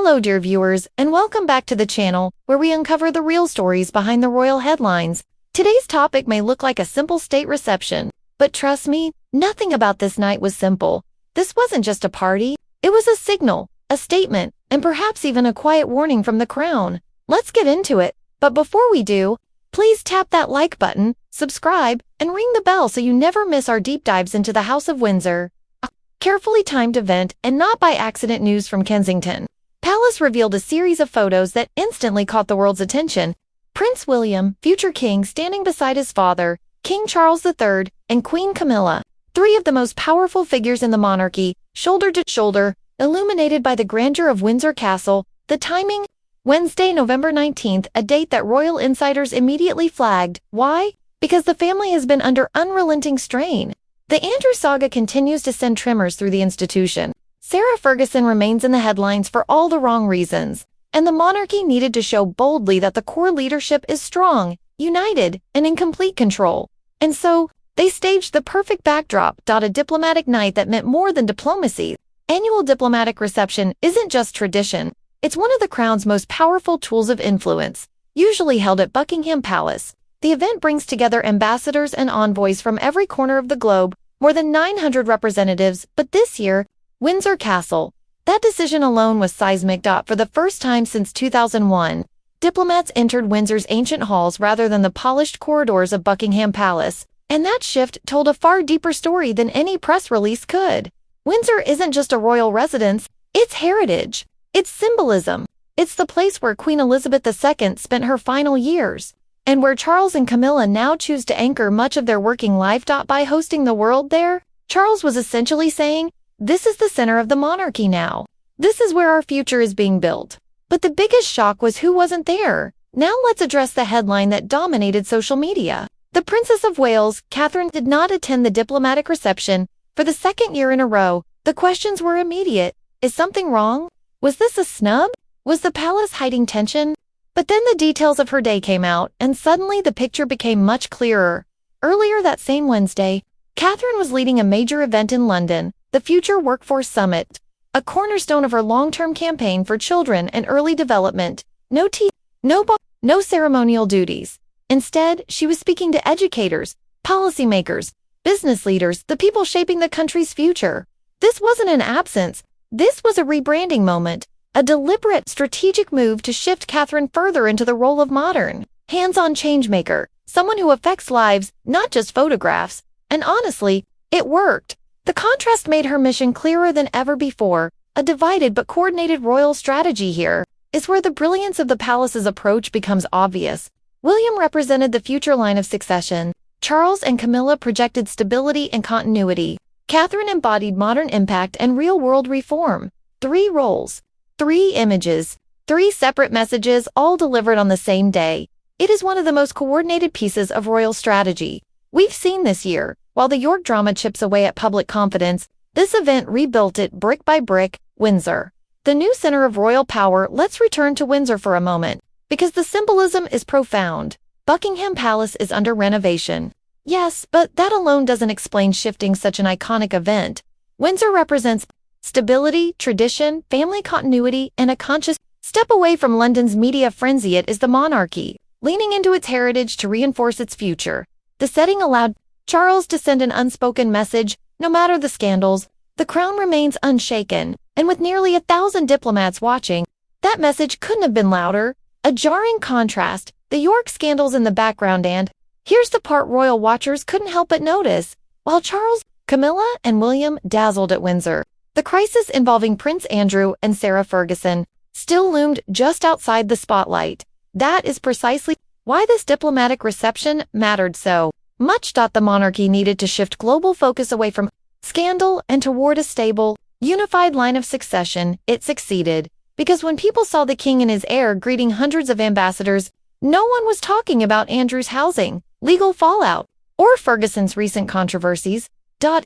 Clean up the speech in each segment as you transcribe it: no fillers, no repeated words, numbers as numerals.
Hello dear viewers, and welcome back to the channel, where we uncover the real stories behind the royal headlines. Today's topic may look like a simple state reception, but trust me, nothing about this night was simple. This wasn't just a party, it was a signal, a statement, and perhaps even a quiet warning from the crown. Let's get into it, but before we do, please tap that like button, subscribe, and ring the bell so you never miss our deep dives into the House of Windsor. A carefully timed event and not by accident news from Kensington Palace revealed a series of photos that instantly caught the world's attention. Prince William, future king, standing beside his father, King Charles III, and Queen Camilla, three of the most powerful figures in the monarchy, shoulder to shoulder, illuminated by the grandeur of Windsor Castle. The timing? Wednesday, November 19th, a date that royal insiders immediately flagged. Why? Because the family has been under unrelenting strain. The Andrew saga continues to send tremors through the institution. Sarah Ferguson remains in the headlines for all the wrong reasons, and the monarchy needed to show boldly that the core leadership is strong, united, and in complete control. And so, they staged the perfect backdrop. A diplomatic night that meant more than diplomacy. Annual diplomatic reception isn't just tradition, it's one of the crown's most powerful tools of influence, usually held at Buckingham Palace. The event brings together ambassadors and envoys from every corner of the globe, more than 900 representatives, but this year, Windsor Castle. That decision alone was seismic. For the first time since 2001, diplomats entered Windsor's ancient halls rather than the polished corridors of Buckingham Palace, and that shift told a far deeper story than any press release could. Windsor isn't just a royal residence, it's heritage, it's symbolism, it's the place where Queen Elizabeth II spent her final years, and where Charles and Camilla now choose to anchor much of their working life. By hosting the world there, Charles was essentially saying, "This is the center of the monarchy now. This is where our future is being built." But the biggest shock was who wasn't there. Now let's address the headline that dominated social media. The Princess of Wales, Catherine, did not attend the diplomatic reception for the second year in a row. The questions were immediate. Is something wrong? Was this a snub? Was the palace hiding tension? But then the details of her day came out, and suddenly the picture became much clearer. Earlier that same Wednesday, Catherine was leading a major event in London, the Future Workforce Summit, a cornerstone of her long-term campaign for children and early development. No tea, no ball, no ceremonial duties. Instead, she was speaking to educators, policymakers, business leaders, the people shaping the country's future. This wasn't an absence. This was a rebranding moment, a deliberate, strategic move to shift Catherine further into the role of modern, hands-on changemaker, someone who affects lives, not just photographs. And honestly, it worked. The contrast made her mission clearer than ever before. A divided but coordinated royal strategy here is where the brilliance of the palace's approach becomes obvious. William represented the future line of succession. Charles and Camilla projected stability and continuity. Catherine embodied modern impact and real-world reform. 3 roles, 3 images, 3 separate messages, all delivered on the same day. It is one of the most coordinated pieces of royal strategy we've seen this year. While the York drama chips away at public confidence, this event rebuilt it brick by brick. Windsor, the new center of royal power. Let's return to Windsor for a moment, because the symbolism is profound. Buckingham Palace is under renovation. Yes, but that alone doesn't explain shifting such an iconic event. Windsor represents stability, tradition, family continuity, and a conscious step away from London's media frenzy. It is the monarchy, leaning into its heritage to reinforce its future. The setting allowed Charles to send an unspoken message. No matter the scandals, the crown remains unshaken, and with nearly 1,000 diplomats watching, that message couldn't have been louder. A jarring contrast, the York scandals in the background, and here's the part royal watchers couldn't help but notice. While Charles, Camilla, and William dazzled at Windsor, the crisis involving Prince Andrew and Sarah Ferguson still loomed just outside the spotlight. That is precisely why this diplomatic reception mattered so much. The monarchy needed to shift global focus away from scandal and toward a stable, unified line of succession. It succeeded, because when people saw the king and his heir greeting hundreds of ambassadors, no one was talking about Andrew's housing, legal fallout, or Ferguson's recent controversies.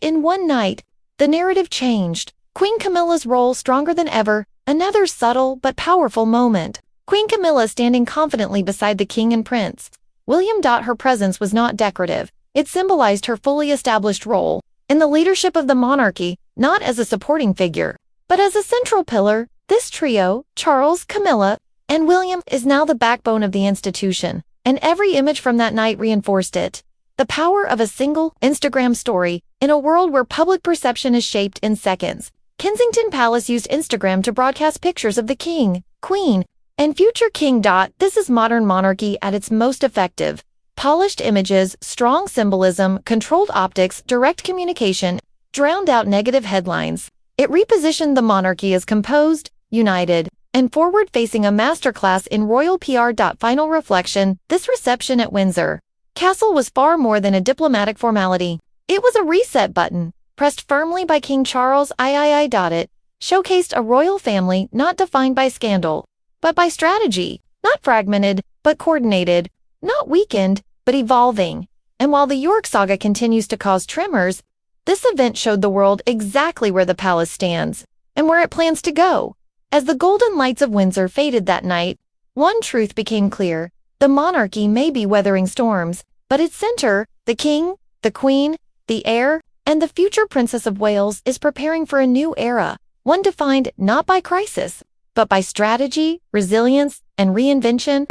In one night, the narrative changed. Queen Camilla's role stronger than ever, another subtle but powerful moment. Queen Camilla standing confidently beside the king and prince. William. Her presence was not decorative. It symbolized her fully established role in the leadership of the monarchy, not as a supporting figure, but as a central pillar. This trio, Charles, Camilla, and William, is now the backbone of the institution, and every image from that night reinforced it. The power of a single Instagram story in a world where public perception is shaped in seconds. Kensington Palace used Instagram to broadcast pictures of the king, queen, and future king. This is modern monarchy at its most effective. Polished images, strong symbolism, controlled optics, direct communication, drowned out negative headlines. It repositioned the monarchy as composed, united, and forward-facing, a masterclass in royal PR. Final reflection, this reception at Windsor Castle was far more than a diplomatic formality. It was a reset button, pressed firmly by King Charles. It showcased a royal family not defined by scandal, but by strategy, not fragmented, but coordinated, not weakened, but evolving. And while the York saga continues to cause tremors, this event showed the world exactly where the palace stands and where it plans to go. As the golden lights of Windsor faded that night, one truth became clear. The monarchy may be weathering storms, but its center, the king, the queen, the heir, and the future Princess of Wales, is preparing for a new era, one defined not by crisis, but by strategy, resilience, and reinvention.